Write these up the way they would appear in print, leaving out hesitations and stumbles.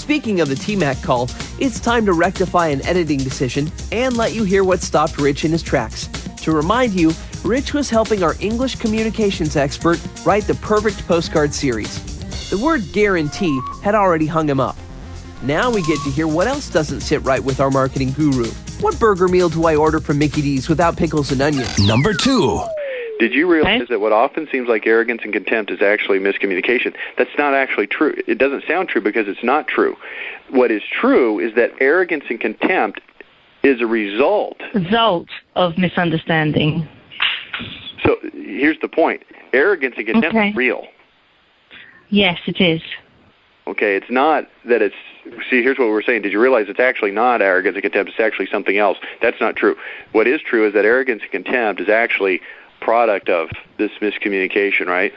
Speaking of the TMAC call, it's time to rectify an editing decision and let you hear what stopped Rich in his tracks. To remind you, Rich was helping our English communications expert write the perfect postcard series. The word guarantee had already hung him up. Now we get to hear what else doesn't sit right with our marketing guru. What burger meal do I order from Mickey D's without pickles and onions? Number 2. Did you realize that what often seems like arrogance and contempt is actually miscommunication? That's not actually true. It doesn't sound true because it's not true. What is true is that arrogance and contempt is a result of misunderstanding. So here's the point. Arrogance and contempt is real. Yes, it is. Okay, it's not that it's... See, here's what we're saying. Did you realize it's actually not arrogance and contempt? It's actually something else. That's not true. What is true is that arrogance and contempt is actually product of this miscommunication, right?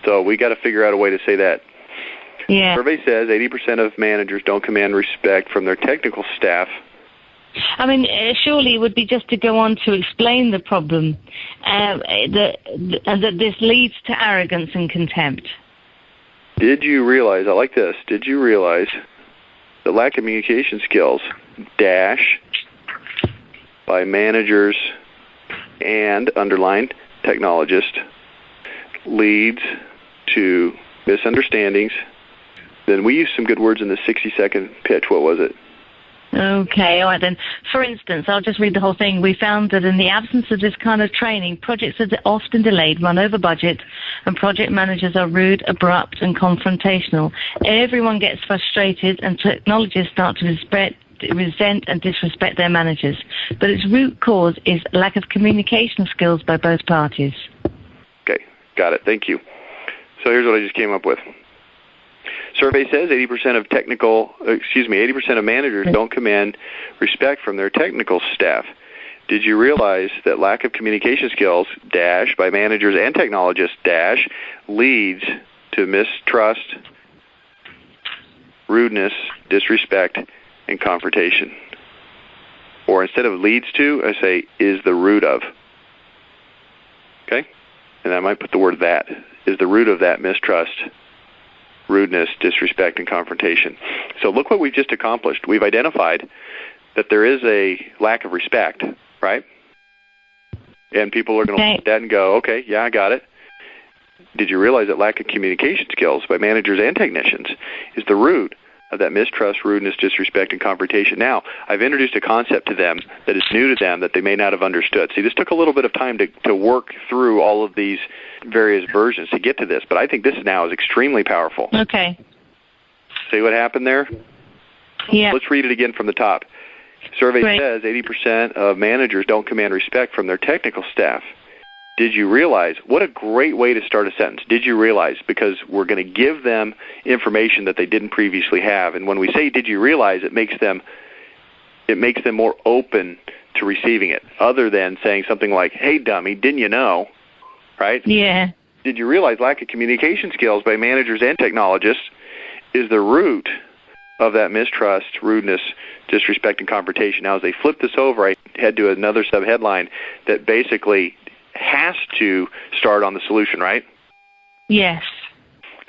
So we got to figure out a way to say that. Yeah. Survey says 80% of managers don't command respect from their technical staff. I mean, surely it would be just to go on to explain the problem, and that this leads to arrogance and contempt. Did you realize, I like this, did you realize that lack of communication skills, by managers and, underlined, technologists, leads to misunderstandings? Then we used some good words in the 60-second pitch. What was it? Okay, all right then. For instance, I'll just read the whole thing. We found that in the absence of this kind of training, projects are often delayed, run over budget, and project managers are rude, abrupt, and confrontational. Everyone gets frustrated, and technologists start to resent and disrespect their managers. But its root cause is lack of communication skills by both parties. Okay, got it. Thank you. So here's what I just came up with. Survey says 80% of managers don't command respect from their technical staff. Did you realize that lack of communication skills, by managers and technologists, leads to mistrust, rudeness, disrespect, and confrontation? Or instead of leads to, I say is the root of. Okay? And I might put the word that. Is the root of that mistrust, rudeness, disrespect, and confrontation. So look what we've just accomplished. We've identified that there is a lack of respect, right? And people are going to look at that and go, okay, yeah, I got it. Did you realize that lack of communication skills by managers and technicians is the root of that mistrust, rudeness, disrespect, and confrontation? Now, I've introduced a concept to them that is new to them that they may not have understood. See, this took a little bit of time to work through all of these various versions to get to this, but I think this now is extremely powerful. Okay. See what happened there? Yeah. Let's read it again from the top. Survey says 80% of managers don't command respect from their technical staff. Did you realize? What a great way to start a sentence. Did you realize? Because we're going to give them information that they didn't previously have. And when we say did you realize, it makes them more open to receiving it, other than saying something like, hey, dummy, didn't you know? Right? Yeah. Did you realize lack of communication skills by managers and technologists is the root of that mistrust, rudeness, disrespect, and confrontation? Now, as they flip this over, I head to another subheadline that basically has to start on the solution, right? Yes.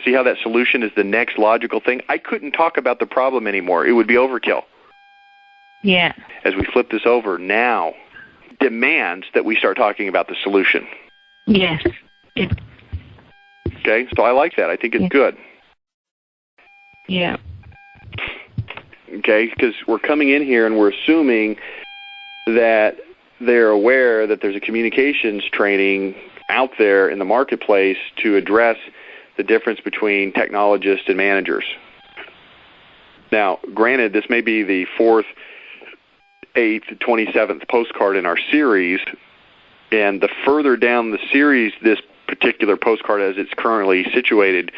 See how that solution is the next logical thing? I couldn't talk about the problem anymore. It would be overkill. Yeah. As we flip this over, now demands that we start talking about the solution. Yes. Okay, so I like that. I think it's good. Yeah. Okay, because we're coming in here and we're assuming that they're aware that there's a communications training out there in the marketplace to address the difference between technologists and managers. Now, granted, this may be the 4th, 8th, 27th postcard in our series, and the further down the series this particular postcard as it's currently situated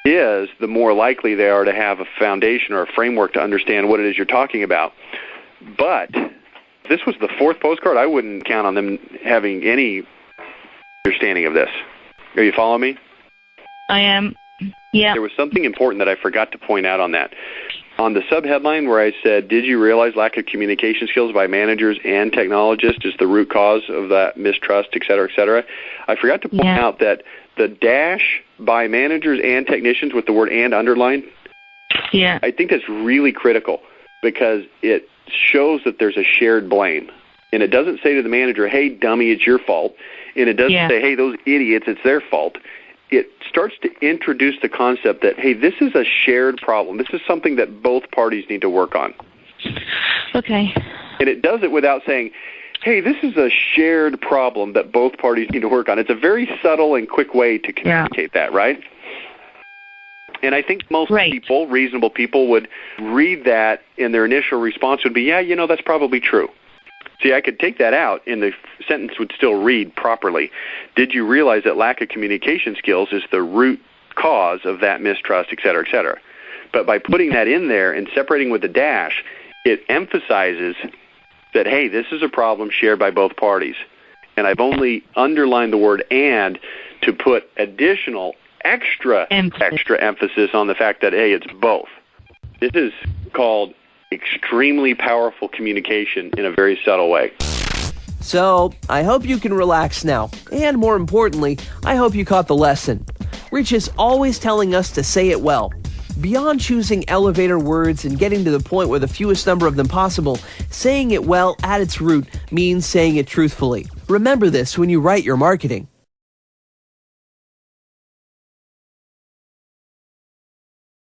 is, the more likely they are to have a foundation or a framework to understand what it is you're talking about. But if this was the 4th postcard, I wouldn't count on them having any understanding of this. Are you following me? I am. Yeah. There was something important that I forgot to point out on that. On the subheadline where I said, did you realize lack of communication skills by managers and technologists is the root cause of that mistrust, et cetera, I forgot to point out that the dash by managers and technicians with the word and underlined Yeah. I think that's really critical because it shows that there's a shared blame. And it doesn't say to the manager, hey, dummy, it's your fault. And it doesn't say, hey, those idiots, it's their fault. It starts to introduce the concept that, hey, this is a shared problem. This is something that both parties need to work on. Okay. And it does it without saying, hey, this is a shared problem that both parties need to work on. It's a very subtle and quick way to communicate that, right? And I think most people, reasonable people, would read that and their initial response would be, yeah, that's probably true. See, I could take that out and the sentence would still read properly. Did you realize that lack of communication skills is the root cause of that mistrust, et cetera, et cetera? But by putting that in there and separating with a dash, it emphasizes that, hey, this is a problem shared by both parties. And I've only underlined the word and to put additional extra emphasis on the fact that, hey, it's both. This is called extremely powerful communication in a very subtle way. So, I hope you can relax now. And more importantly, I hope you caught the lesson. Rich is always telling us to say it well. Beyond choosing elevator words and getting to the point with the fewest number of them possible, saying it well at its root means saying it truthfully. Remember this when you write your marketing.